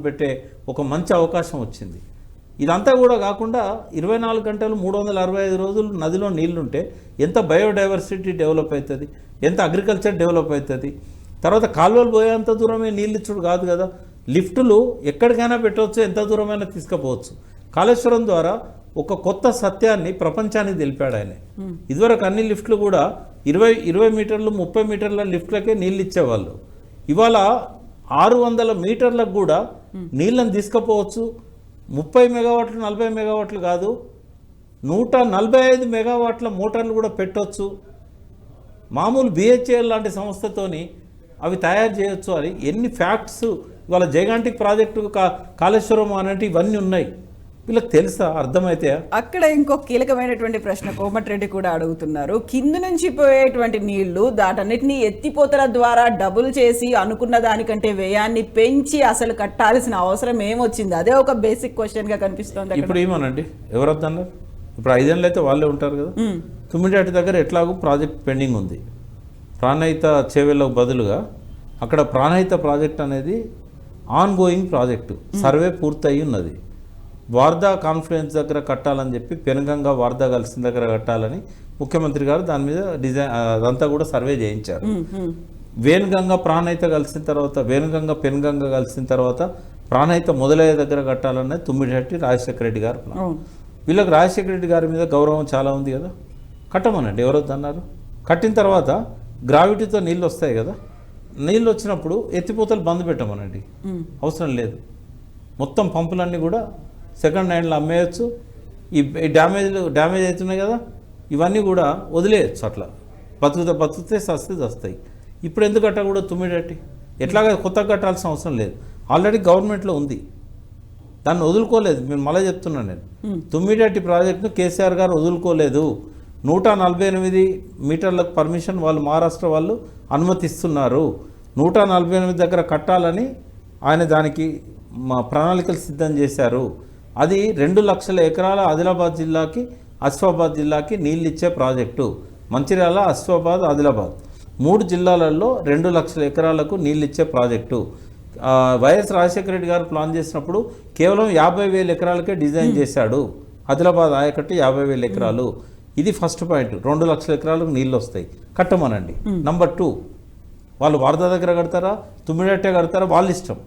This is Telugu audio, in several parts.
పెట్టే ఒక మంచి అవకాశం వచ్చింది. ఇదంతా కూడా కాకుండా 24 గంటలు 365 రోజులు నదిలో నీళ్లుంటే ఎంత బయోడైవర్సిటీ డెవలప్ అవుతుంది, ఎంత అగ్రికల్చర్ డెవలప్ అవుతుంది. తర్వాత కాలువలు పోయేంత దూరమే నీళ్ళు ఇచ్చుడు కాదు కదా, లిఫ్టులు ఎక్కడికైనా పెట్టవచ్చు, ఎంత దూరమైనా తీసుకుపోవచ్చు. కాళేశ్వరం ద్వారా ఒక కొత్త సత్యాన్ని ప్రపంచానికి తెలిపాడు ఆయన. ఇదివరకు అన్ని లిఫ్ట్లు కూడా 20 మీటర్లు 30 మీటర్ల లిఫ్ట్లకే నీళ్ళు ఇచ్చేవాళ్ళు. ఇవాళ 600 మీటర్లకు కూడా నీళ్ళని తీసుకుపోవచ్చు. 30 మెగావాట్లు 40 మెగావాట్లు కాదు, 145 మెగావాట్ల మోటార్లు కూడా పెట్టవచ్చు. మామూలు బిహెచ్ఎల్ లాంటి సంస్థతోని అవి తయారు చేయొచ్చు అని ఎన్ని ఫ్యాక్ట్స్ ఇవాళ జైగాంటిక్ ప్రాజెక్టు కాళేశ్వరం అనేటి ఇవన్నీ ఉన్నాయి. వీళ్ళకి తెలుసా, అర్థమైతే? అక్కడ ఇంకో కీలకమైనటువంటి ప్రశ్న కోమటిరెడ్డి కూడా అడుగుతున్నారు. కింద నుంచి పోయేటువంటి నీళ్లు దాటన్నిటిని ఎత్తిపోతల ద్వారా డబుల్ చేసి అనుకున్న దానికంటే వ్యయాన్ని పెంచి అసలు కట్టాల్సిన అవసరం ఏమొచ్చింది? అదే ఒక బేసిక్ క్వశ్చన్ గా కనిపిస్తుంది. ఇప్పుడు ఏమోనండి, ఎవరు వద్దన్నారు? ఇప్పుడు 5 ఏళ్ళు అయితే వాళ్ళే ఉంటారు కదా. తుమ్మిడిహట్టి దగ్గర ఎట్లాగో ప్రాజెక్ట్ పెండింగ్ ఉంది. ప్రాణహిత చేవెళ్ళకు బదులుగా అక్కడ ప్రాణహిత ప్రాజెక్ట్ అనేది ఆన్ గోయింగ్ ప్రాజెక్టు, సర్వే పూర్తయి ఉన్నది. వార్దా కాన్ఫరెన్స్ దగ్గర కట్టాలని చెప్పి పెనుగంగా వార్దా కలిసిన దగ్గర కట్టాలని ముఖ్యమంత్రి గారు దాని మీద డిజైన్ అదంతా కూడా సర్వే చేయించారు. వేణుగంగా ప్రాణహిత కలిసిన తర్వాత, వేణుగంగా పెనుగంగా కలిసిన తర్వాత ప్రాణహిత మొదలయ్యే దగ్గర కట్టాలన్నది తుమ్మిడిహట్టి రాజశేఖర రెడ్డి గారు. వీళ్ళకి రాజశేఖర రెడ్డి గారి మీద గౌరవం చాలా ఉంది కదా, కట్టమనండి, ఎవరొద్దన్నారు. కట్టిన తర్వాత గ్రావిటీతో నీళ్ళు వస్తాయి కదా, నీళ్ళు వచ్చినప్పుడు ఎత్తిపోతలు బంద్ పెట్టమనండి, అవసరం లేదు. మొత్తం పంపులన్నీ కూడా సెకండ్ హ్యాండ్లో అమ్మేయచ్చు. ఈ డ్యామేజ్ అవుతున్నాయి కదా, ఇవన్నీ కూడా వదిలేయచ్చు. అట్లా బతుకుతే వస్తాయి. ఇప్పుడు ఎందుకు కట్టకూడదు తుమ్మిడిహట్టి? ఎట్లాగా కొత్తగా కట్టాల్సిన అవసరం లేదు, ఆల్రెడీ గవర్నమెంట్లో ఉంది, దాన్ని వదులుకోలేదు. నేను మళ్ళీ చెప్తున్నాను, నేను తుమ్మిడిహట్టి ప్రాజెక్టును కేసీఆర్ గారు వదులుకోలేదు. 148 మీటర్లకు పర్మిషన్ వాళ్ళు మహారాష్ట్ర వాళ్ళు అనుమతిస్తున్నారు. 148 దగ్గర కట్టాలని ఆయన దానికి ప్రణాళికలు సిద్ధం చేశారు. అది 2 లక్షల ఎకరాల ఆదిలాబాద్ జిల్లాకి, ఆసిఫాబాద్ జిల్లాకి నీళ్ళు ఇచ్చే ప్రాజెక్టు. మంచిర్యాల, ఆసిఫాబాద్, ఆదిలాబాద్ 3 జిల్లాలలో 2 లక్షల ఎకరాలకు నీళ్ళు ఇచ్చే ప్రాజెక్టు. వైఎస్ రాజశేఖర రెడ్డి గారు ప్లాన్ చేసినప్పుడు కేవలం 50,000 ఎకరాలకే డిజైన్ చేశాడు. ఆదిలాబాద్ ఆయకట్టు 50,000 ఎకరాలు. ఇది ఫస్ట్ పాయింట్. 2 లక్షల ఎకరాలకు నీళ్ళు వస్తాయి, కట్టమనండి. నంబర్ 2, వాళ్ళు వారదా దగ్గర కడతారా, తుమ్మిడిహట్టే కడతారా, వాళ్ళ ఇష్టం.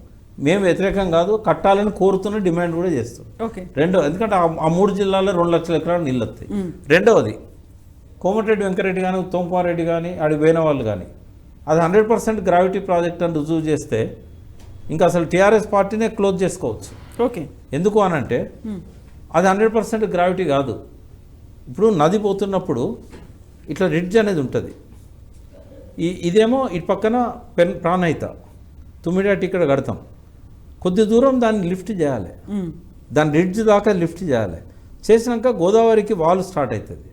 మేము వ్యతిరేకం కాదు, కట్టాలని కోరుతున్న డిమాండ్ కూడా చేస్తాం. ఎందుకంటే ఆ 3 జిల్లాల్లో 2 లక్షల ఎకరాలు నీళ్ళు వస్తాయి. రెండవది, కోమటిరెడ్డి వెంకరెడ్డి కానీ, ఉత్తమ్ కుమార్ రెడ్డి కానీ, ఆడికి పోయిన వాళ్ళు కానీ అది 100% గ్రావిటీ ప్రాజెక్ట్ అని రుజువు చేస్తే ఇంకా అసలు టీఆర్ఎస్ పార్టీనే క్లోజ్ చేసుకోవచ్చు. ఎందుకు అనంటే అది 100% గ్రావిటీ కాదు. ఇప్పుడు నది పోతున్నప్పుడు ఇట్లా రిడ్జ్ అనేది ఉంటుంది. ఇదేమో ఇటు పక్కన ప్రాణహిత, తుమ్మిడిహట్టి ఇక్కడ కడతాం. కొద్ది దూరం దాన్ని లిఫ్ట్ చేయాలి, దాని రిడ్జ్ దాకా లిఫ్ట్ చేయాలి. చేసినాక గోదావరికి వాల్ స్టార్ట్ అవుతుంది.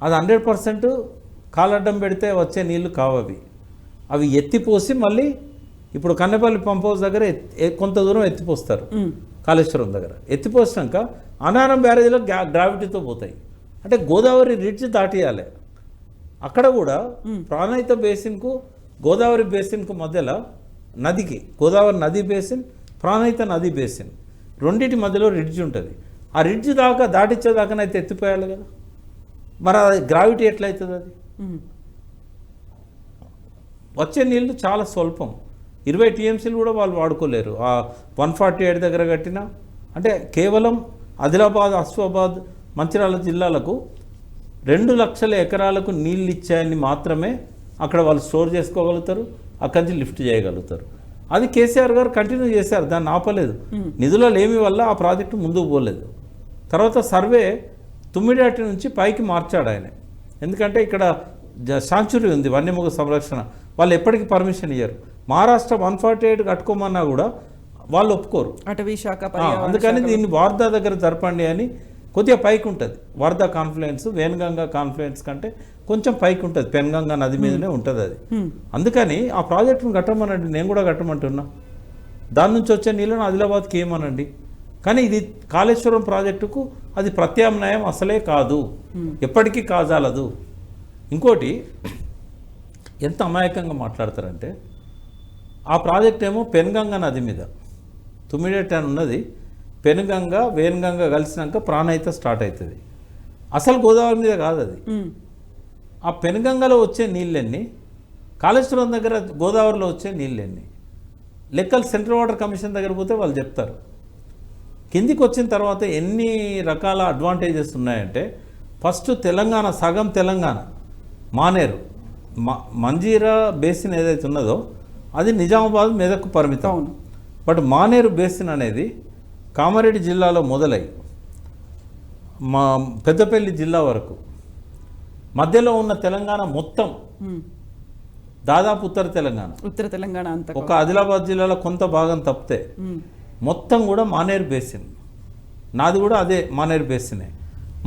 అది 100% కాలడ్డం పెడితే వచ్చే నీళ్లు కావవి. అవి ఎత్తిపోసి మళ్ళీ ఇప్పుడు కన్నెపల్లి పంప్ హౌస్ దగ్గర కొంత దూరం ఎత్తిపోస్తారు. కాళేశ్వరం దగ్గర ఎత్తిపోసినాక అనారం బ్యారేజ్లో గ్రావిటీతో పోతాయి. అంటే గోదావరి రిడ్జ్ దాటియాలి. అక్కడ కూడా ప్రాణహిత బేసిన్కు గోదావరి బేసిన్కు మధ్యలో నదికి, గోదావరి నది బేసిన్, ప్రాణహిత నది బేసిన్, రెండింటి మధ్యలో రిడ్జ్ ఉంటుంది. ఆ రిడ్జ్ దాకా దాటించేదాకానైతే ఎత్తిపోయాలి కదా, మరి అది గ్రావిటీ ఎట్లయితుంది? అది వచ్చే నీళ్ళు చాలా స్వల్పం, 20 టీఎంసీలు కూడా వాళ్ళు వాడుకోలేరు. ఆ 148 దగ్గర కట్టిన అంటే కేవలం ఆదిలాబాద్, ఆసిఫాబాద్, మంచిర్యాల జిల్లాలకు 2 లక్షల ఎకరాలకు నీళ్ళు ఇచ్చాయని మాత్రమే అక్కడ వాళ్ళు స్టోర్ చేసుకోగలుగుతారు, అక్కడి నుంచి లిఫ్ట్ చేయగలుగుతారు. అది కేసీఆర్ గారు కంటిన్యూ చేశారు, దాన్ని ఆపలేదు. నిధుల లేమి వల్ల ఆ ప్రాజెక్టు ముందుకు పోలేదు. తర్వాత సర్వే తుమ్మిడిహట్టి నుంచి పైకి మార్చాడు ఆయన. ఎందుకంటే ఇక్కడ శాంచురీ ఉంది, వన్యమృగ సంరక్షణ, వాళ్ళు ఎప్పటికీ పర్మిషన్ ఇయ్యరు. మహారాష్ట్ర 148 కట్టుకోమన్నా కూడా వాళ్ళు ఒప్పుకోరు, అటవీ శాఖ. అందుకని దీన్ని వార్దా దగ్గర జరపండి అని కొద్దిగా పైకి ఉంటుంది. వార్దా కాన్ఫ్లుయెన్స్ వేణుగంగా కాన్ఫ్లుయెన్స్ కంటే కొంచెం పైకి ఉంటుంది, పెన్గంగా నది మీదనే ఉంటుంది అది. అందుకని ఆ ప్రాజెక్టును కట్టమనండి, నేను కూడా కట్టమంటున్నా. దాని నుంచి వచ్చే నీళ్ళను ఆదిలాబాద్కి ఏమనండి. కానీ ఇది కాళేశ్వరం ప్రాజెక్టుకు అది ప్రత్యామ్నాయం అసలే కాదు, ఎప్పటికీ కాజాలదు. ఇంకోటి ఎంత అమాయకంగా మాట్లాడతారంటే, ఆ ప్రాజెక్ట్ ఏమో పెన్గంగా నది మీద, తుమ్మిడేటి అని ఉన్నది పెనుగంగ వేనుగంగ కలిసినాక ప్రాణహిత స్టార్ట్ అవుతుంది. అసలు గోదావరి మీద కాదు అది. ఆ పెనుగంగలో వచ్చే నీళ్ళెన్ని, కాళేశ్వరం దగ్గర గోదావరిలో వచ్చే నీళ్ళెన్ని లెక్కలు సెంట్రల్ వాటర్ కమిషన్ దగ్గర పోతే వాళ్ళు చెప్తారు. కిందికి వచ్చిన తర్వాత ఎన్ని రకాల అడ్వాంటేజెస్ ఉన్నాయంటే, ఫస్ట్ తెలంగాణ సగం తెలంగాణ మానేరు మంజీరా బేసిన్ ఏదైతే ఉన్నదో అది నిజామాబాద్ మెదక్కు పరిమితం. బట్ మానేరు బేసిన్ అనేది కామారెడ్డి జిల్లాలో మొదలై మా పెద్దపల్లి జిల్లా వరకు మధ్యలో ఉన్న తెలంగాణ మొత్తం దాదాపు ఉత్తర తెలంగాణ అంతా ఒక ఆదిలాబాద్ జిల్లాలో కొంత భాగం తప్పితే మొత్తం కూడా మానేరు బేసిన్. నాది కూడా అదే మానేరు బేసినే.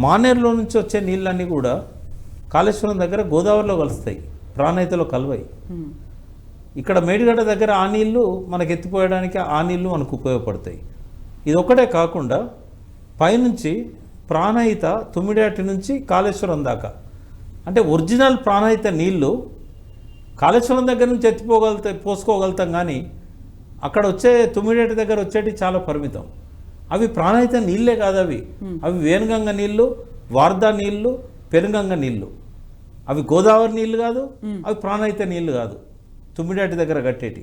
మానేరులో నుంచి వచ్చే నీళ్ళన్నీ కూడా కాళేశ్వరం దగ్గర గోదావరిలో కలుస్తాయి, ప్రాణహితలో కలవయి. ఇక్కడ మేడిగడ్డ దగ్గర ఆ నీళ్లు మనకు ఎత్తిపోయడానికి ఆ నీళ్లు మనకు ఉపయోగపడతాయి. ఇది ఒకటే కాకుండా పైనుంచి ప్రాణహిత తుమ్మిడేటి నుంచి కాళేశ్వరం దాకా, అంటే ఒరిజినల్ ప్రాణహిత నీళ్లు కాళేశ్వరం దగ్గర నుంచి పోసుకోగలుగుతాం, కానీ అక్కడ వచ్చే తుమ్మిడేటి దగ్గర వచ్చేటి చాలా పరిమితం. అవి ప్రాణహిత నీళ్ళే కాదు, అవి వేనుగంగ నీళ్లు, వార్దా నీళ్లు, పెనుగంగ నీళ్లు. అవి గోదావరి నీళ్లు కాదు, అవి ప్రాణహిత నీళ్లు కాదు. తుమ్మిడేటి దగ్గర కట్టేటి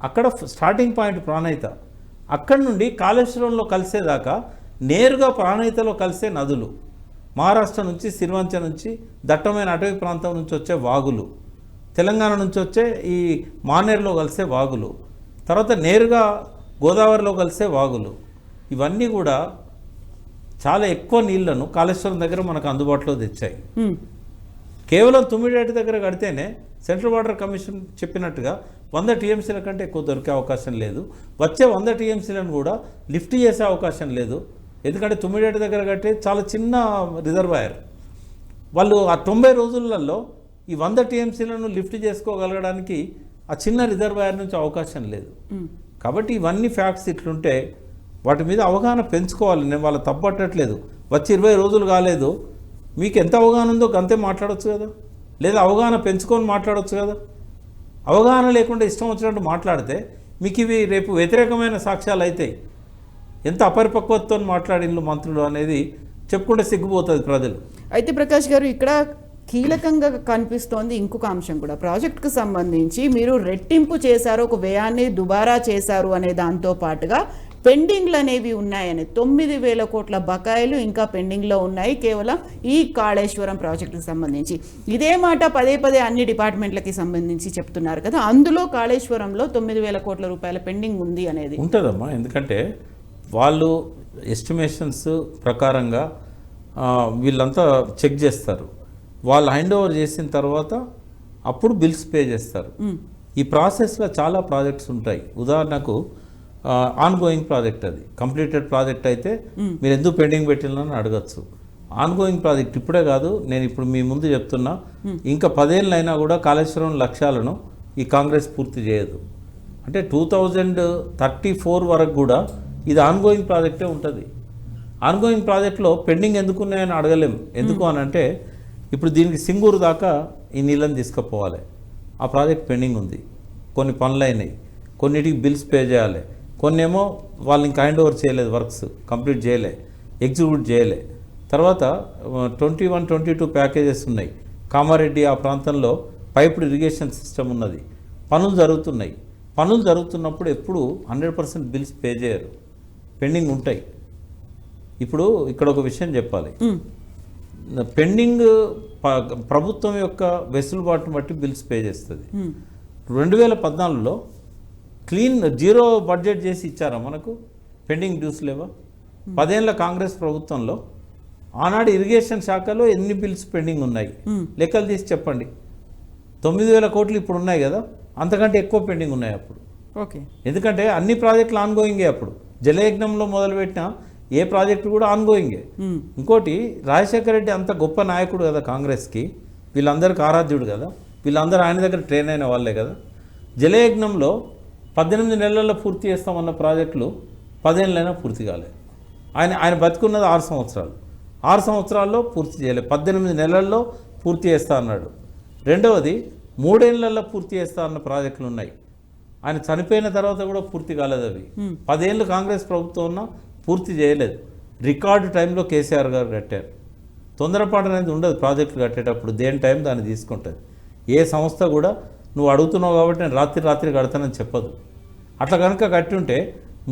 అక్కడ స్టార్టింగ్ పాయింట్ ప్రాణహిత. అక్కడి నుండి కాళేశ్వరంలో కలిసేదాకా నేరుగా ప్రాణహితలో కలిసే నదులు, మహారాష్ట్ర నుంచి సిరివంచ నుంచి దట్టమైన అటవీ ప్రాంతం నుంచి వచ్చే వాగులు, తెలంగాణ నుంచి వచ్చే ఈ మానేరులో కలిసే వాగులు, తర్వాత నేరుగా గోదావరిలో కలిసే వాగులు, ఇవన్నీ కూడా చాలా ఎక్కువ నీళ్లను కాళేశ్వరం దగ్గర మనకు అందుబాటులో తెచ్చాయి. కేవలం తుమ్మిడేటి దగ్గర కడితేనే సెంట్రల్ వాటర్ కమిషన్ చెప్పినట్టుగా 100 టీఎంసీల కంటే ఎక్కువ దొరికే అవకాశం లేదు. వచ్చే 100 టీఎంసీలను కూడా లిఫ్ట్ చేసే అవకాశం లేదు. ఎందుకంటే తుమ్మిడేటి దగ్గర కట్టే చాలా చిన్న రిజర్వాయర్. వాళ్ళు ఆ 90 రోజులలో ఈ 100 టీఎంసీలను లిఫ్ట్ చేసుకోగలగడానికి ఆ చిన్న రిజర్వాయర్ నుంచి అవకాశం లేదు. కాబట్టి ఇవన్నీ ఫ్యాక్ట్స్ ఇట్లుంటే వాటి మీద అవగాహన పెంచుకోవాలి. నేను వాళ్ళు తప్పట్టట్లేదు. వచ్చి 20 రోజులు కాలేదు, మీకు ఎంత అవగాహన ఉందో అంతే మాట్లాడవచ్చు కదా, లేదా అవగాహన పెంచుకొని మాట్లాడవచ్చు కదా. అవగాహన లేకుండా ఇష్టం వచ్చినట్టు మాట్లాడితే మీకు ఇవి రేపు వ్యతిరేకమైన సాక్ష్యాలు అవుతాయి. ఎంత అపరిపక్వతతో మాట్లాడిన మంత్రులు అనేది చెప్పుకుంటే సిగ్గుపోతుంది ప్రజలు. అయితే ప్రకాష్ గారు, ఇక్కడ కీలకంగా కనిపిస్తోంది ఇంకొక అంశం కూడా. ప్రాజెక్టుకు సంబంధించి మీరు రెట్టింపు చేశారు, ఒక వ్యయాన్ని దుబారా చేశారు అనే దాంతో పాటుగా పెండింగ్లు అనేవి ఉన్నాయని 9,000 కోట్ల బకాయిలు ఇంకా పెండింగ్లో ఉన్నాయి కేవలం ఈ కాళేశ్వరం ప్రాజెక్టుకు సంబంధించి. ఇదే మాట పదే పదే అన్ని డిపార్ట్మెంట్లకి సంబంధించి చెప్తున్నారు కదా, అందులో కాళేశ్వరంలో 9,000 కోట్ల రూపాయల పెండింగ్ ఉంది అనేది ఉంటుందమ్మా. ఎందుకంటే వాళ్ళు ఎస్టిమేషన్స్ ప్రకారంగా వీళ్ళంతా చెక్ చేస్తారు. వాళ్ళు హ్యాండ్ ఓవర్ చేసిన తర్వాత అప్పుడు బిల్స్ పే చేస్తారు. ఈ ప్రాసెస్లో చాలా ప్రాజెక్ట్స్ ఉంటాయి. ఉదాహరణకు ఆన్ గోయింగ్ ప్రాజెక్ట్, అది కంప్లీటెడ్ ప్రాజెక్ట్ అయితే మీరు ఎందుకు పెండింగ్ పెట్టినని అడగచ్చు. ఆన్ గోయింగ్ ప్రాజెక్ట్ ఇప్పుడే కాదు, నేను ఇప్పుడు మీ ముందు చెప్తున్నా, ఇంకా 10 ఏళ్ళైనా కూడా కాళేశ్వరం లక్ష్యాలను ఈ కాంగ్రెస్ పూర్తి చేయదు. అంటే 2034 వరకు కూడా ఇది ఆన్ గోయింగ్ ప్రాజెక్టే ఉంటుంది. ఆన్ గోయింగ్ ప్రాజెక్ట్లో పెండింగ్ ఎందుకు ఉన్నాయని అడగలేం. ఎందుకు అని అంటే ఇప్పుడు దీనికి సింగూరు దాకా ఈ నీళ్ళని తీసుకుపోవాలి, ఆ ప్రాజెక్ట్ పెండింగ్ ఉంది. కొన్ని పనులు అయినాయి, కొన్నిటికి బిల్స్ పే చేయాలి, కొన్ని ఏమో వాళ్ళు ఇంకా హ్యాండ్ ఓవర్ చేయలేదు, వర్క్స్ కంప్లీట్ చేయలే, ఎగ్జిక్యూట్ చేయలే. తర్వాత 21-22 ప్యాకేజెస్ ఉన్నాయి. కామారెడ్డి ఆ ప్రాంతంలో పైప్డ్ ఇరిగేషన్ సిస్టమ్ ఉన్నది, పనులు జరుగుతున్నాయి. పనులు జరుగుతున్నప్పుడు ఎప్పుడు 100% బిల్స్ పే చేయరు, పెండింగ్ ఉంటాయి. ఇప్పుడు ఇక్కడ ఒక విషయం చెప్పాలి, పెండింగ్ ప్రభుత్వం యొక్క వెసులుబాటును బట్టి బిల్స్ పే చేస్తుంది. 2014లో క్లీన్ జీరో బడ్జెట్ చేసి ఇచ్చారా మనకు? పెండింగ్ డ్యూస్ లేవా? 10 ఏళ్ళ కాంగ్రెస్ ప్రభుత్వంలో ఆనాడు ఇరిగేషన్ శాఖలో ఎన్ని బిల్స్ పెండింగ్ ఉన్నాయి లెక్కలు తీసి చెప్పండి. 9,000 కోట్లు ఇప్పుడు ఉన్నాయి కదా, అంతకంటే ఎక్కువ పెండింగ్ ఉన్నాయి అప్పుడు. ఓకే, ఎందుకంటే అన్ని ప్రాజెక్టులు ఆన్గోయింగే. అప్పుడు జలయజ్ఞంలో మొదలుపెట్టిన ఏ ప్రాజెక్టు కూడా ఆన్గోయింగే. ఇంకోటి, రాజశేఖర రెడ్డి అంత గొప్ప నాయకుడు కదా కాంగ్రెస్కి, వీళ్ళందరికీ ఆరాధ్యుడు కదా, వీళ్ళందరూ ఆయన దగ్గర ట్రైన్ అయిన వాళ్ళే కదా. జలయజ్ఞంలో 18 నెలల్లో పూర్తి చేస్తామన్న ప్రాజెక్టులు 10 ఏళ్ళైనా పూర్తి కాలేదు. ఆయన బతుకున్నది 6 సంవత్సరాలు. 6 సంవత్సరాల్లో పూర్తి చేయలేదు, 18 నెలల్లో పూర్తి చేస్తా అన్నాడు. రెండవది, 3 ఏళ్లలో పూర్తి చేస్తా అన్న ప్రాజెక్టులు ఉన్నాయి. ఆయన చనిపోయిన తర్వాత కూడా పూర్తి కాలేదు అవి 10 ఏళ్ళు కాంగ్రెస్ ప్రభుత్వం ఉన్నా పూర్తి చేయలేదు. రికార్డు టైంలో కేసీఆర్ గారు కట్టారు. తొందరపాటు అనేది ఉండదు ప్రాజెక్టులు కట్టేటప్పుడు, దేని టైం దాన్ని తీసుకుంటుంది. ఏ సంస్థ కూడా నువ్వు అడుగుతున్నావు కాబట్టి నేను రాత్రి కడతానని చెప్పదు. అట్లా కనుక కట్టి ఉంటే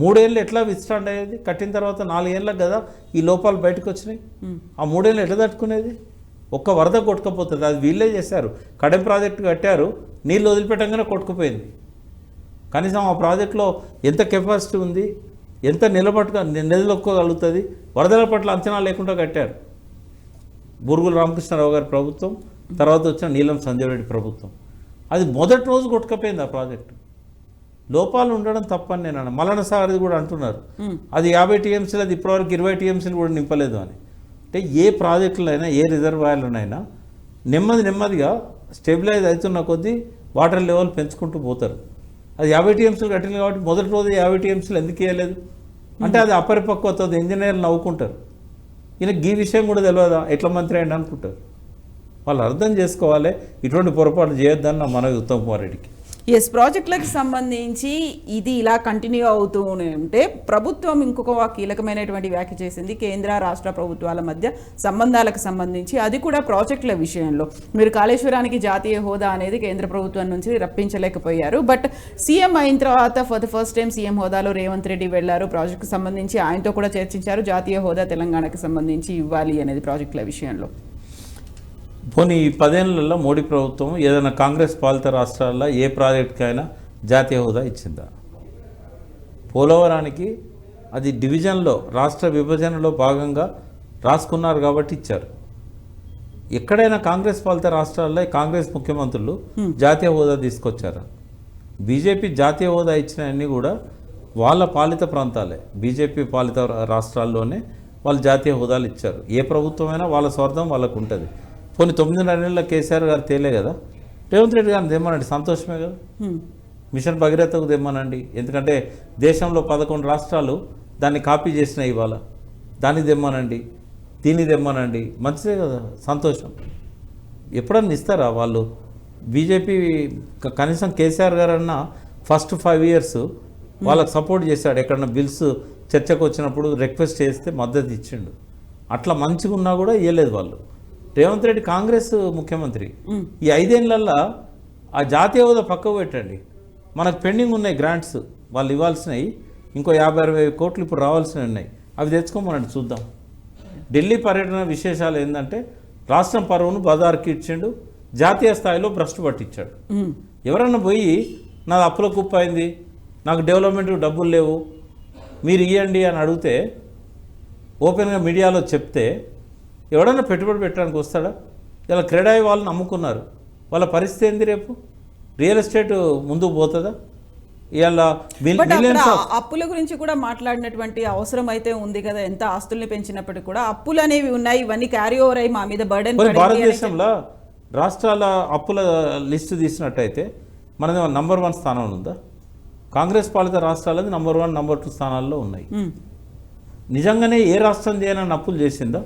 3 ఏళ్ళు ఎట్లా విస్టాండ్ అయ్యేది? కట్టిన తర్వాత 4 ఏళ్ళకి కదా ఈ లోపాలు బయటకు వచ్చినాయి. ఆ 3 ఏళ్ళు ఎట్లా తట్టుకునేది? ఒక్క వరద కొట్టుకపోతుంది. అది వీళ్ళే చేశారు. కడెం ప్రాజెక్టు కట్టారు, నీళ్ళు వదిలిపెట్టంగానే కొట్టుకుపోయింది. కనీసం ఆ ప్రాజెక్టులో ఎంత కెపాసిటీ ఉంది, ఎంత నిలబట్టుకోగలుగుతుంది, వరదల పట్ల అంచనా లేకుండా కట్టారు. బూరుగుల రామకృష్ణారావు గారి ప్రభుత్వం, తర్వాత వచ్చిన నీలం సంజయ్ రెడ్డి ప్రభుత్వం. అది మొదటి రోజు కొట్టుకపోయింది ఆ ప్రాజెక్టు. లోపాలు ఉండడం తప్పని నేను అన్నా. మల్లన్న సాగర్ది కూడా అంటున్నారు అది 50 టీఎంసీలు, అది ఇప్పటివరకు 20 టీఎంసీలు కూడా నింపలేదు అని. అంటే ఏ ప్రాజెక్టులైనా ఏ రిజర్వాయర్లనైనా నెమ్మదిగా స్టెబిలైజ్ అవుతున్న కొద్దీ వాటర్ లెవెల్ పెంచుకుంటూ పోతారు. అది 50 టీఎంసీలు కట్టింది కాబట్టి మొదటి రోజు 50 టీఎంసీలు ఎందుకు వేయలేదు అంటే అది అపరిపక్వత, ఇంజనీర్లు నవ్వుకుంటారు. ఈయనకి ఈ విషయం కూడా తెలియదా ఎట్లా మంత్రి అయ్యండి అనుకుంటారు. వాళ్ళు అర్థం చేసుకోవాలి, ఇటువంటి పొరపాటు చేయొద్దని నా మనవి ఉత్తమ్ కుమార్ రెడ్డికి. ఎస్, ప్రాజెక్టులకు సంబంధించి ఇది ఇలా కంటిన్యూ అవుతూనే ఉంటే ప్రభుత్వం ఇంకొక కీలకమైనటువంటి వ్యాఖ్య చేసింది. కేంద్ర రాష్ట్ర ప్రభుత్వాల మధ్య సంబంధాలకు సంబంధించి, అది కూడా ప్రాజెక్టుల విషయంలో. మీరు కాళేశ్వరానికి జాతీయ హోదా అనేది కేంద్ర ప్రభుత్వం నుంచి రప్పించలేకపోయారు. బట్ సీఎం అయిన తర్వాత for the first time CM హోదాలో రేవంత్ రెడ్డి వెళ్లారు. ప్రాజెక్టుకు సంబంధించి ఆయనతో కూడా చర్చించారు. జాతీయ హోదా తెలంగాణకు సంబంధించి ఇవ్వాలి అనేది ప్రాజెక్టుల విషయంలో. పోనీ ఈ 10 ఏళ్లలో మోడీ ప్రభుత్వం ఏదైనా కాంగ్రెస్ పాలిత రాష్ట్రాల్లో ఏ ప్రాజెక్టుకైనా జాతీయ హోదా ఇచ్చిందా? పోలవరానికి అది డివిజన్లో, రాష్ట్ర విభజనలో భాగంగా రాసుకున్నారు కాబట్టి ఇచ్చారు. ఎక్కడైనా కాంగ్రెస్ పాలిత రాష్ట్రాల్లో కాంగ్రెస్ ముఖ్యమంత్రులు జాతీయ హోదా తీసుకొచ్చారా? బీజేపీ జాతీయ హోదా ఇచ్చినవన్నీ కూడా వాళ్ళ పాలిత ప్రాంతాలే, బీజేపీ పాలిత రాష్ట్రాల్లోనే వాళ్ళు జాతీయ హోదాలు ఇచ్చారు. ఏ ప్రభుత్వమైనా వాళ్ళ స్వార్థం వాళ్ళకు ఉంటుంది. పోనీ 9.5 నెలల కేసీఆర్ గారు తేలే కదా, రేవంత్ రెడ్డి గారిని తెమ్మనండి, సంతోషమే కదా. మిషన్ భగీరథకు తెమ్మనండి, ఎందుకంటే దేశంలో 11 రాష్ట్రాలు దాన్ని కాపీ చేసినాయి. ఇవాళ దాన్ని తెమ్మనండి, దీన్ని తెమ్మనండి, మంచిదే కదా, సంతోషం. ఎప్పుడన్నా ఇస్తారా వాళ్ళు? బీజేపీ కనీసం కేసీఆర్ గారు అన్న ఫస్ట్ 5 ఇయర్స్ వాళ్ళకి సపోర్ట్ చేశాడు. ఎక్కడన్నా బిల్స్ చర్చకు వచ్చినప్పుడు రిక్వెస్ట్ చేస్తే మద్దతు ఇచ్చిండు. అట్లా మంచిగా ఉన్నా కూడా ఇవ్వలేదు వాళ్ళు. రేవంత్ రెడ్డి కాంగ్రెస్ ముఖ్యమంత్రి. ఈ 5 ఏళ్లలో ఆ జాతీయ హోదా పక్కకు పెట్టండి, మనకు పెండింగ్ ఉన్నాయి గ్రాంట్స్, వాళ్ళు ఇవ్వాల్సినవి ఇంకో 50-60 కోట్లు ఇప్పుడు రావాల్సినవి ఉన్నాయి, అవి తెచ్చుకోమనండి చూద్దాం. ఢిల్లీ పర్యటన విశేషాలు ఏంటంటే రాష్ట్రం పరువును బజార్కి ఇచ్చిండు, జాతీయ స్థాయిలో భ్రష్టు పట్టించాడు. ఎవరన్నా పోయి నాది అప్పుల కుప్ప అయింది, నాకు డెవలప్మెంట్కి డబ్బులు లేవు, మీరు ఇవ్వండి అని అడిగితే, ఓపెన్గా మీడియాలో చెప్తే ఎవడన్నా పెట్టుబడి పెట్టడానికి వస్తాడా? ఇలా క్రెడాయి వాళ్ళు నమ్ముకున్నారు, వాళ్ళ పరిస్థితి ఏంది? రేపు రియల్ ఎస్టేట్ ముందుకు పోతుందా? ఇలా అప్పుల గురించి కూడా మాట్లాడినటువంటి అవసరం అయితే ఉంది కదా. ఎంత ఆస్తుల్ని పెంచినప్పటికీ కూడా అప్పులు అనేవి ఉన్నాయి, ఇవన్నీ క్యారీ ఓవర్ అయ్యి మా మీద బర్డెన్. భారతదేశంలో రాష్ట్రాల అప్పుల లిస్టు తీసినట్టయితే మనది నంబర్ 1 స్థానంలో ఉందా? కాంగ్రెస్ పాలిత రాష్ట్రాలది నంబర్ 1, నంబర్ 2 స్థానాల్లో ఉన్నాయి. నిజంగానే ఏ రాష్ట్రం చేయనని అప్పులు చేసిందా?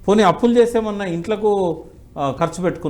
పోనీ అప్పులు చేసేమన్నా ఇంట్లకు ఖర్చు పెట్టుకున్నా?